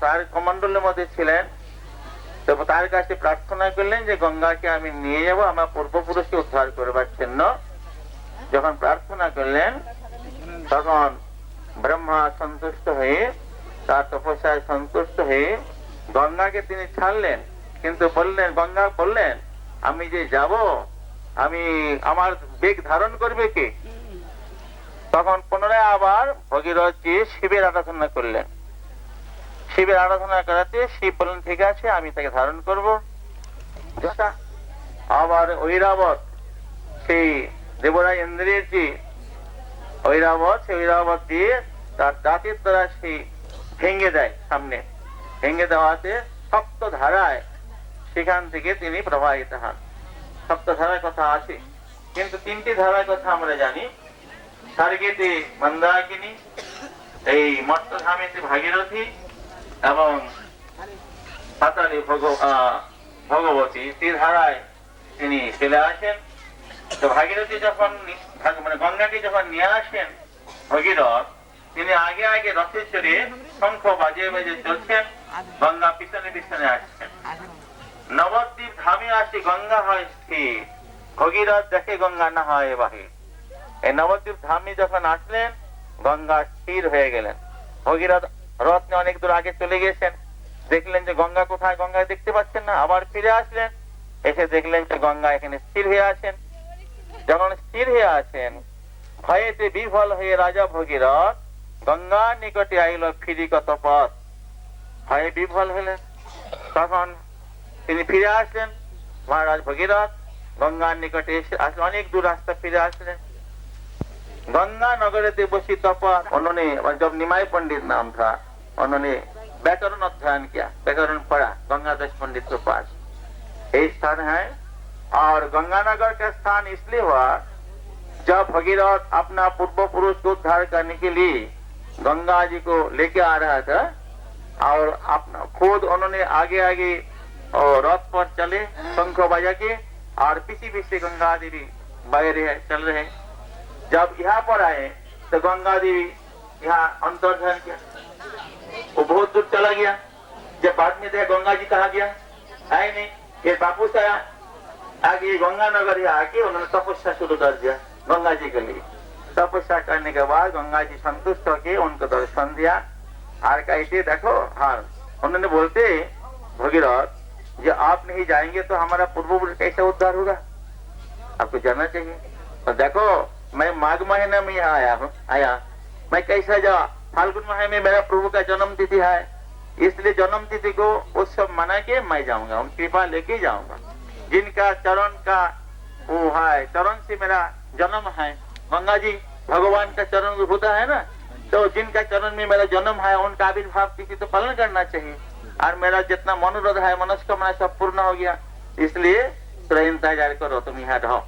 তার কমণ্ডলের মধ্যে ছিলেন। তো তার কাছে প্রার্থনা করলেন যে গঙ্গাকে আমি নিয়ে যাব আমার পূর্বপুরুষকে উদ্ধার করবার জন্য। যখন প্রার্থনা করলেন তখন ব্রহ্মা সন্তুষ্ট হয়ে, তার তপস্যায় সন্তুষ্ট হয়ে গঙ্গাকে তিনি ছাড়লেন। কিন্তু বললেন, গঙ্গা বললেন আমি যে যাব, আমি আমার বেগ ধারণ করবে কে? তখন পুনরায় আবার ভগীরথজি শিবের আরাধনা করলেন। শিবের আরাধনা করাতে শিব বললেন ঠিক আছে আমি তাকে ধারণ করব। আবার ঐরাবত, সেই দেবরাজ ইন্দ্রের যে ঐরাবত, সেই ঐরাবত দিয়ে তার দাঁতের দ্বারা সেই ভেঙে দেয়, সামনে ভেঙে দেওয়াতে সপ্ত ধারায় সেখান থেকে তিনি প্রবাহিত হন। সপ্ত ধারার কথা আছে, কিন্তু তিনটি ধারার কথা আমরা জানি। স্বর্গেতে মন্দাকিনী, এই মর্তধামেতে ভাগীরথী এবং পাতালে ভগবতী, সেই ধারায় তিনি চলে আসেন। তো ভাগীরথী যখন মানে গঙ্গাকে যখন নিয়ে আসেন ভগীরথ, তিনি আগে আগে রথে চড়ে শঙ্খ বাজিয়ে বাজিয়ে চলছেন, গঙ্গা পিছনে পিছনে আসছেন। নবদ্বীপ ধামে আসি গঙ্গা হয় স্থির, ভগীরথ দেখে গঙ্গা না হয় বাহির। এই নবদ্বীপ ধামে যখন আসলেন গঙ্গা স্থির হয়ে গেলেন। ভগীরথ রথ নিয়ে অনেক দূর আগে চলে গেছেন, দেখলেন যে গঙ্গা কোথায়, গঙ্গা দেখতে পাচ্ছেন না। আবার ফিরে আসলেন, এসে দেখলেন যে গঙ্গা এখানে স্থির হয়ে আছেন। যখন স্থির হয়ে আছেন, ভয়েতে বিফল হয়ে রাজা ভগীরথ গঙ্গার নিকটে আইল ফিরি কত পথ। ভয়ে বিফল হলেন, তখন তিনি ফিরে আসলেন। মহারাজ ভগীরথ গঙ্গার নিকটে এসে আসলে অনেক দূর রাস্তা ফিরে আসলেন। गंगा नगरे बसी तपन, उन्होंने जब निमाई पंडित नाम था, उन्होंने व्याकरण अध्ययन किया, व्याकरण पढ़ा गंगादास पंडित के पास। यही स्थान है। और गंगानगर का स्थान इसलिए हुआ, जब भगीरथ अपना पूर्व पुरुष को उद्धार करने के लिए गंगा जी को लेके आ रहा था, और अपना खुद उन्होंने आगे आगे रथ पर चले शंख बजा के, और पीछे पीछे गंगा देवी बह रहे चल रहे। जब यहाँ पर आए तो गंगा देवी यहाँ अंतर्धान किया, वो बहुत दूर चला गया। जब बाद में देखा गंगा जी कहा गया, आए नहीं, फिर वापस आया, आगे गंगानगर आके उन्होंने तपस्या शुरू कर दिया गंगा जी के लिए। तपस्या करने के बाद गंगा जी संतुष्ट होके उनको दर्शन दिया। और कहते देखो, हाँ उन्होंने बोलते भगीरथ जो आप नहीं जाएंगे तो हमारा पूर्व पुरुष कैसे उद्धार होगा, आपको जानना चाहिए। तो देखो मैं माघ महीने में यहाँ आया, मैं कैसा जाऊँ, फाल्गुन महीने में मेरा प्रभु का जन्म तिथि है, इसलिए जन्म तिथि को उत्सव मना के मैं जाऊंगा, उन कृपा लेके जाऊंगा। जिनका चरण का वो है, चरण से मेरा जन्म है, गंगा जी भगवान का चरण होता है ना, तो जिनका चरण में मेरा जन्म है उनका आविर्भाव तिथि तो पालन करना चाहिए। और मेरा जितना मनोरथ है, मनस्कामना सब पूर्ण हो गया, इसलिए थोड़ा इंतजार करो, तुम यहाँ रहो।